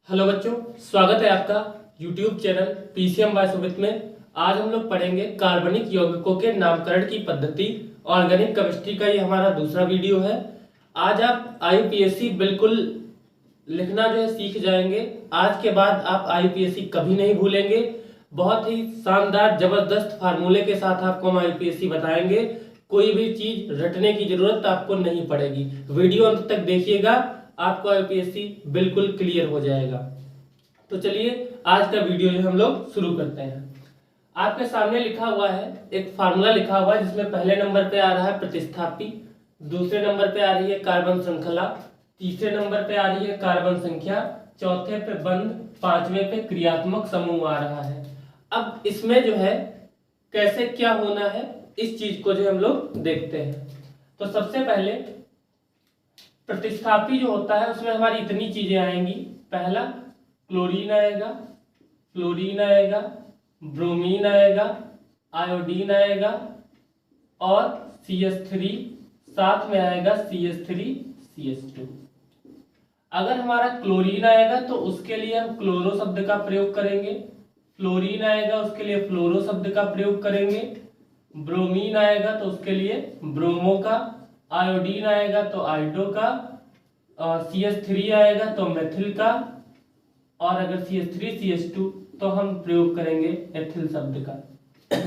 Hello बच्चों, स्वागत है आपका YouTube channel PCM by Sumit में। आज हम लोग पढ़ेंगे कार्बनिक यौगिकों के नामकरण की पद्धति। ऑर्गेनिक केमिस्ट्री का ये हमारा दूसरा वीडियो है। आज आप आईयूपीएससी बिल्कुल लिखना जो है सीख जाएंगे। आज के बाद आप आईयूपीएससी कभी नहीं भूलेंगे। बहुत ही शानदार जबरदस्त फार्मूले के साथ आपको हम आईयूपीएससी बताएंगे। कोई भी चीज रटने की जरूरत आपको नहीं पड़ेगी। वीडियो अंत तक देखिएगा, आपको आईयूपीएससी बिल्कुल क्लियर हो जाएगा। तो चलिए आज का वीडियो जो हम लोग शुरू करते हैं। आपके सामने लिखा हुआ है, एक फार्मूला लिखा हुआ है जिसमें पहले नंबर पे आ रहा है प्रतिस्थापी, दूसरे नंबर पे आ रही है कार्बन श्रृंखला, तीसरे नंबर पे आ रही है कार्बन संख्या, चौथे पे बंध, पांचवें पे क्रियात्मक समूह आ रहा है। अब इसमें जो है कैसे क्या होना है इस चीज को जो हम लोग देखते हैं। तो सबसे पहले प्रतिस्थापी जो होता है उसमें हमारी इतनी चीजें आएंगी। पहला क्लोरीन आएगा, फ्लोरीन आएगा, ब्रोमीन आएगा, आयोडीन आएगा और CH3, साथ में आएगा CH3 CH2। अगर हमारा क्लोरीन आएगा तो उसके लिए हम क्लोरो शब्द का प्रयोग करेंगे, फ्लोरीन आएगा उसके लिए फ्लोरो शब्द का प्रयोग करेंगे, ब्रोमीन आएगा तो उसके लिए ब्रोमो का, आयोडीन आएगा तो आयोडो का, CH3 आएगा तो मेथिल का, और अगर CH3 CH2 तो हम प्रयोग करेंगे एथिल शब्द का।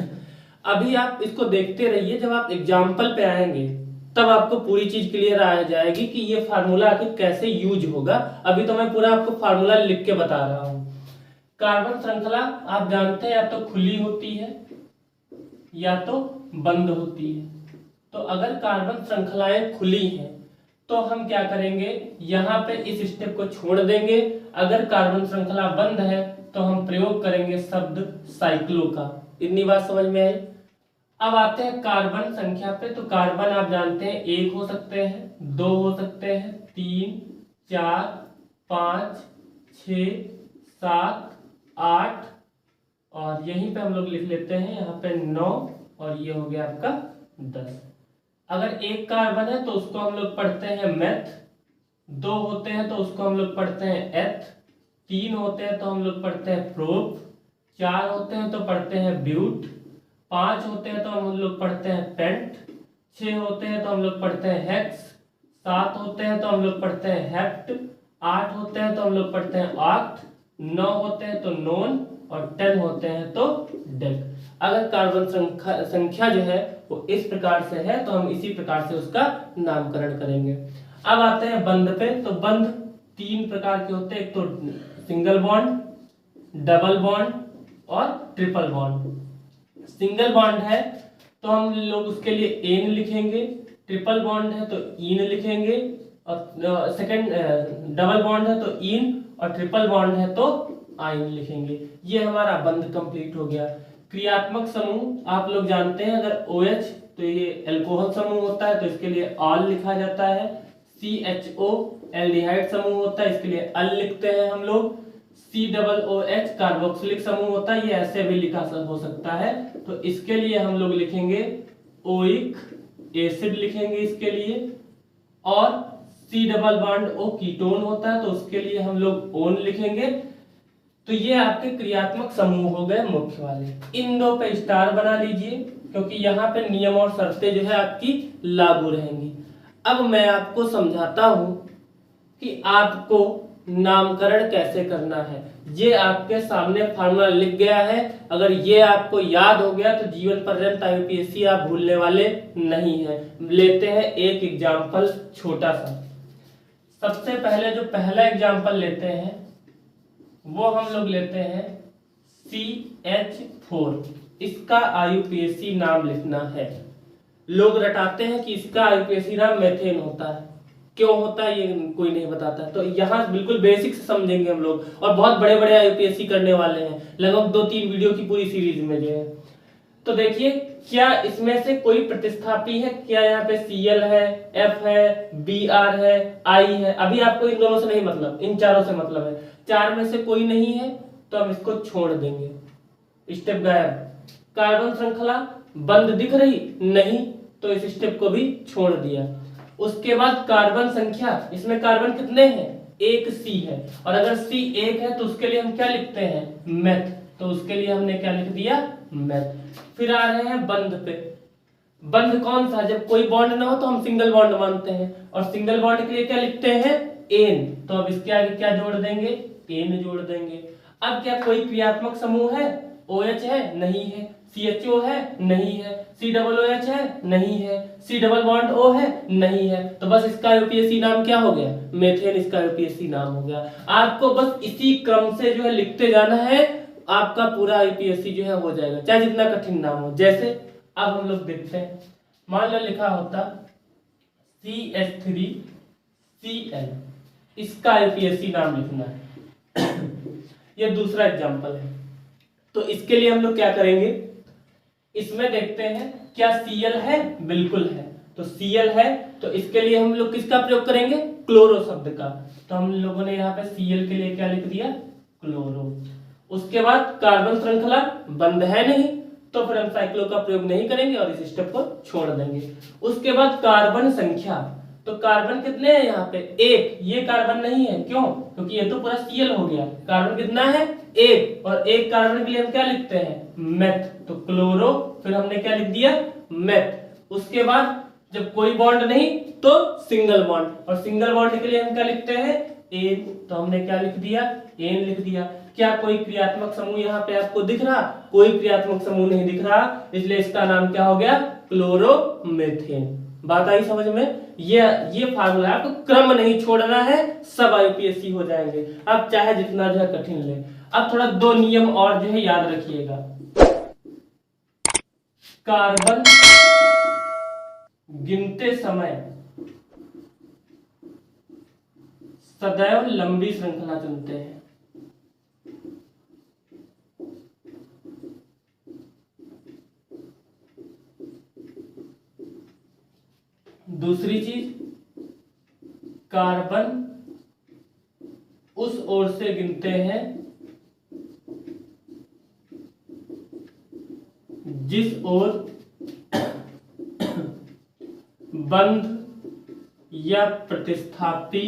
अभी आप इसको देखते रहिए, जब आप एग्जाम्पल पे आएंगे तब आपको पूरी चीज क्लियर आ जाएगी कि ये फार्मूला आखिर कैसे यूज होगा। अभी तो मैं पूरा आपको फार्मूला लिख के बता रहा हूं। कार्बन श्रृंखला आप जानते हैं या तो खुली होती है या तो बंद होती है। तो अगर कार्बन श्रृंखलाएं खुली हैं तो हम क्या करेंगे, यहाँ पे इस स्टेप को छोड़ देंगे। अगर कार्बन श्रृंखला बंद है तो हम प्रयोग करेंगे शब्द साइक्लो का। इतनी बात समझ में आई। अब आते हैं कार्बन संख्या पे। तो कार्बन आप जानते हैं एक हो सकते हैं, दो हो सकते हैं, 3, 4, 5, 6, 7, 8 और यहीं पे हम लोग लिख लेते हैं यहाँ पे 9 और ये हो गया आपका 10। अगर एक कार्बन है तो उसको हम लोग पढ़ते हैं मेथ, दो होते हैं तो उसको हम लोग पढ़ते हैं एथ, तीन होते हैं तो हम लोग पढ़ते हैं प्रोप, चार होते हैं तो पढ़ते हैं ब्यूट, पांच होते हैं तो हम लोग पढ़ते हैं पेंट, छह होते हैं तो हम लोग पढ़ते हैं हेक्स, सात होते हैं तो हम लोग पढ़ते हैं हेप्ट, आठ होते हैं तो हम लोग पढ़ते हैं ऑक्ट, 9 होते हैं तो नोन और 10 होते हैं तो डेक। अगर कार्बन संख्या जो है वो इस प्रकार से है तो हम इसी प्रकार से उसका नामकरण करेंगे। अब आते हैं बंध पे। तो बंध 3 प्रकार के होते हैं, एक तो सिंगल बॉन्ड, डबल बॉन्ड और ट्रिपल बॉन्ड। सिंगल बॉन्ड है तो हम लोग उसके लिए एन लिखेंगे, ट्रिपल बॉन्ड है तो इन लिखेंगे, और सेकंड डबल बॉन्ड है तो इन और ट्रिपल बॉन्ड है तो आइन लिखेंगे। ये हमारा बंध कंप्लीट हो गया। क्रियात्मक समूह आप लोग जानते हैं, अगर OH तो ये एल्कोहल समूह होता है तो इसके लिए ऑल लिखा जाता है। CHO एल्डिहाइड समूह होता है, इसके लिए अल लिखते हैं हम लोग। COOH कार्बोक्सिलिक समूह होता है, ये ऐसे भी लिखा हो सकता है तो इसके लिए हम लोग लिखेंगे ओइक एसिड लिखेंगे इसके लिए। और C double bond O ketone होता है तो उसके लिए हम लोग ओन लिखेंगे। तो ये आपके क्रियात्मक समूह हो गए मुख्य वाले। इन दो पे स्टार बना लीजिए क्योंकि यहाँ पे नियम और शर्तें जो है आपकी लागू रहेंगी। अब मैं आपको समझाता हूं कि आपको नामकरण कैसे करना है। ये आपके सामने फार्मूला लिख गया है, अगर ये आपको याद हो गया तो जीवन पर्यंत आईयूपीएससी आप भूलने वाले नहीं है। लेते हैं एक एग्जाम्पल छोटा सा। सबसे पहले जो पहला एग्जाम्पल लेते हैं वो हम लोग लेते हैं CH4। इसका आईयूपीएससी नाम लिखना है। लोग रटाते हैं कि इसका आईयूपीएससी नाम मेथेन होता है, क्यों होता है ये कोई नहीं बताता। तो यहाँ बिल्कुल बेसिक से समझेंगे हम लोग, और बहुत बड़े बड़े आईयूपीएससी करने वाले हैं, लगभग 2-3 वीडियो की पूरी सीरीज में जो है। तो देखिए क्या इसमें से कोई प्रतिस्थापी है, क्या यहाँ पे Cl है, F है, Br है, I है। अभी आपको इन दोनों से नहीं मतलब, इन चारों से मतलब है। चार में से कोई नहीं है तो हम इसको छोड़ देंगे, स्टेप गायब। कार्बन श्रृंखला बंद दिख रही नहीं तो इस स्टेप को भी छोड़ दिया। उसके बाद कार्बन संख्या, इसमें कार्बन कितने हैं एक सी है, और अगर सी एक है तो उसके लिए हम क्या लिखते हैं, मैथ, तो उसके लिए हमने क्या लिख दिया, मैथ। फिर आ रहे हैं बंध पे। बंध कौन सा, जब कोई बॉन्ड ना हो तो हम सिंगल बॉन्ड मानते हैं, और सिंगल बॉन्ड के लिए क्या लिखते हैं, एन, तो अब इसके आगे क्या जोड़ देंगे, एन जोड़ देंगे। अब क्या कोई क्रियात्मक समूह है, OH है, नहीं है, CHO है, नहीं है, COOH है, नहीं है, C डबल बॉन्ड O है, नहीं है, तो बस इसका यूपीएससी नाम क्या हो गया, मेथेन, इसका यूपीएससी नाम हो गया। आपको बस इसी क्रम से जो है लिखते जाना है, आपका पूरा यूपीएससी जो है हो जाएगा, चाहे जितना कठिन नाम हो। जैसे अब हम लोग देखते हैं, मान लो लिखा होता CH3Cl, इसका यूपीएससी नाम लिखना है। ये दूसरा एग्जांपल है, तो इसके लिए हम लोग क्या करेंगे, इसमें देखते हैं क्या Cl है, बिल्कुल है, तो Cl है, तो इसके लिए हम लोग किसका प्रयोग करेंगे, क्लोरो शब्द का, तो हम लोगों ने यहाँ पे Cl के लिए क्या लिख दिया, क्लोरो। उसके बाद कार्बन श्रृंखला बंद है नहीं, तो फिर हम साइक्लो का प्रयोग नहीं करेंगे और इस स्टेप को छोड़ देंगे। उसके बाद कार्बन संख्या, तो कार्बन कितने हैं यहाँ पे, एक, ये कार्बन नहीं है, क्यों, क्योंकि ये तो पूरा Cl हो गया। कार्बन कितना है, एक, और एक कार्बन के लिए हम क्या लिखते हैं, मेथ, तो क्लोरो, फिर हमने क्या लिख दिया, मेथ। उसके बाद जब कोई बॉन्ड नहीं तो सिंगल बॉन्ड, और सिंगल बॉन्ड के लिए हम क्या लिखते हैं, एन, तो हमने क्या लिख दिया, एन लिख दिया। क्या कोई क्रियात्मक समूह यहाँ पे आपको दिख रहा, कोई क्रियात्मक समूह नहीं दिख रहा, इसलिए इसका नाम क्या हो गया, क्लोरोमेथेन। बात आई समझ में, ये फार्मूला, आपको क्रम नहीं छोड़ना है, सब IUPAC हो जाएंगे, आप चाहे जितना जो है कठिन ले। अब थोड़ा दो नियम और जो है याद रखिएगा। कार्बन गिनते समय सदैव लंबी श्रृंखला चुनते हैं। दूसरी चीज, कार्बन उस ओर से गिनते हैं जिस ओर बंध या प्रतिस्थापी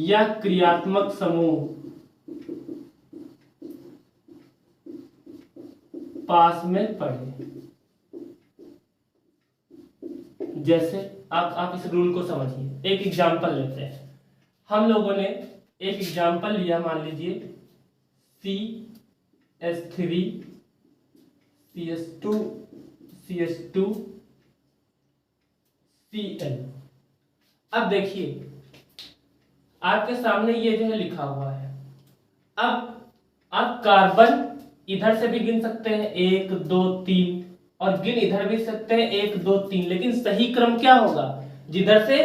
या क्रियात्मक समूह पास में पड़े। जैसे आप इस रूल को समझिए, एक एग्जांपल लेते हैं। हम लोगों ने एक एग्जांपल लिया, मान लीजिए CH3 CH2 CH2 Cl। अब देखिए आपके सामने ये जो है लिखा हुआ है। अब आप कार्बन इधर से भी गिन सकते हैं 1 2 3, और गिन इधर भी सकते हैं 1 2 3, लेकिन सही क्रम क्या होगा, जिधर से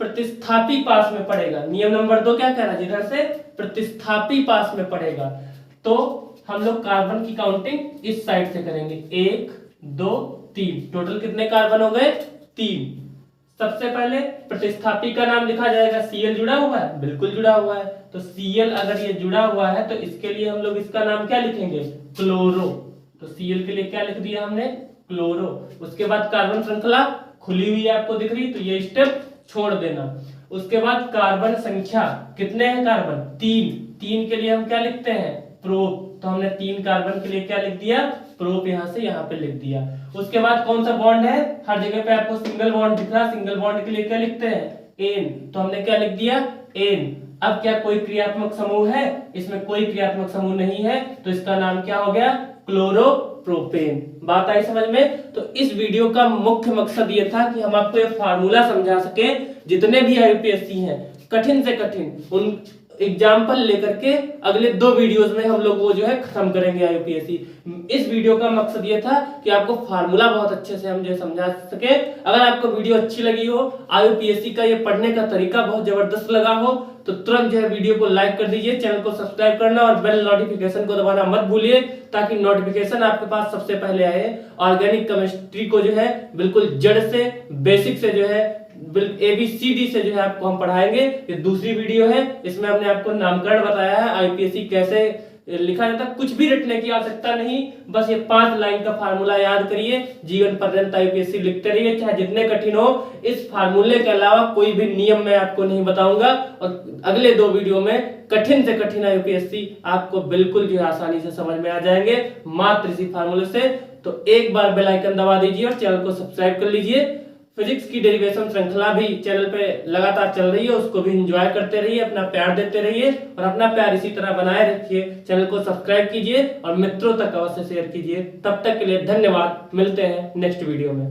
प्रतिस्थापी पास में पड़ेगा। नियम नंबर 2 क्या कह रहा है, जिधर से प्रतिस्थापी पास में पड़ेगा। तो हम लोग कार्बन की काउंटिंग इस साइड से करेंगे, 1 2 3, टोटल कितने कार्बन हो गए, 3। सबसे पहले प्रतिस्थापी का नाम लिखा जाएगा, Cl जुड़ा हुआ है, बिल्कुल जुड़ा हुआ है, तो Cl अगर ये जुड़ा हुआ है तो इसके लिए हम लोग इसका नाम क्या लिखेंगे, क्लोरो। तो Cl के लिए क्या लिख दिया हमने, क्लोरो। उसके बाद कार्बन श्रृंखला खुली हुई है, आपको दिख रही, तो ये स्टेप छोड़ देना। उसके बाद कार्बन संख्या, कितने हैं कार्बन, 3 के लिए हम क्या लिखते हैं, प्रोप, तो हमने 3 कार्बन के लिए क्या लिख दिया, प्रोप, यहां से यहां पे लिख दिया। उसके बाद कौन सा बॉन्ड है, हर जगह पे आपको सिंगल बॉन्ड दिख रहा, सिंगल बॉन्ड के लिए क्या लिखते हैं, एन, तो हमने क्या लिख दिया, एन। अब क्या कोई क्रियात्मक समूह है, इसमें कोई क्रियात्मक समूह नहीं है, तो इसका नाम क्या हो गया, क्लोरोप्रोपेन। बात आई समझ में। तो इस वीडियो का मुख्य मकसद ये था कि हम आपको ये फार्मूला समझा सके, जितने भी IUPAC हैं कठिन से कठिन, उन एग्जाम्पल लेकर के अगले 2 वीडियोस में हम लोग वो जो है खत्म करेंगे IUPAC। इस वीडियो का मकसद ये था कि आपको फार्मूला बहुत अच्छे से हम जो समझा सके। अगर आपको वीडियो अच्छी लगी हो, IUPAC का ये पढ़ने का तरीका बहुत जबरदस्त लगा हो, तो तुरंत जो है वीडियो को लाइक कर दीजिए, चैनल को सब्सक्राइब करना और बेल नोटिफिकेशन को दबाना मत भूलिए, ताकि नोटिफिकेशन आपके पास सबसे पहले आए। ऑर्गेनिक केमिस्ट्री को जो है बिल्कुल जड़ से, बेसिक से जो है ABCD से जो है आपको हम पढ़ाएंगे। ये दूसरी वीडियो है, इसमें हमने आपको नामकरण बताया है, IUPAC कैसे लिखा जाता है। कुछ भी रटने की आवश्यकता नहीं, बस ये 5 लाइन का फार्मूला याद करिए, जीवन पर्यंत यूपीएससी लिखते रहिए, चाहे जितने कठिन हो। इस फार्मूले के अलावा कोई भी नियम मैं आपको नहीं बताऊंगा, और अगले 2 वीडियो में कठिन से कठिन यूपीएससी आपको बिल्कुल जो आसानी से समझ में आ जाएंगे मात्र इसी फार्मूले से। तो एक बार बेल आइकन दबा दीजिए और चैनल को सब्सक्राइब कर लीजिए। फिजिक्स की डेरिवेशन श्रृंखला भी चैनल पे लगातार चल रही है, उसको भी एंजॉय करते रहिए, अपना प्यार देते रहिए और अपना प्यार इसी तरह बनाए रखिए। चैनल को सब्सक्राइब कीजिए और मित्रों तक अवश्य शेयर कीजिए। तब तक के लिए धन्यवाद, मिलते हैं नेक्स्ट वीडियो में।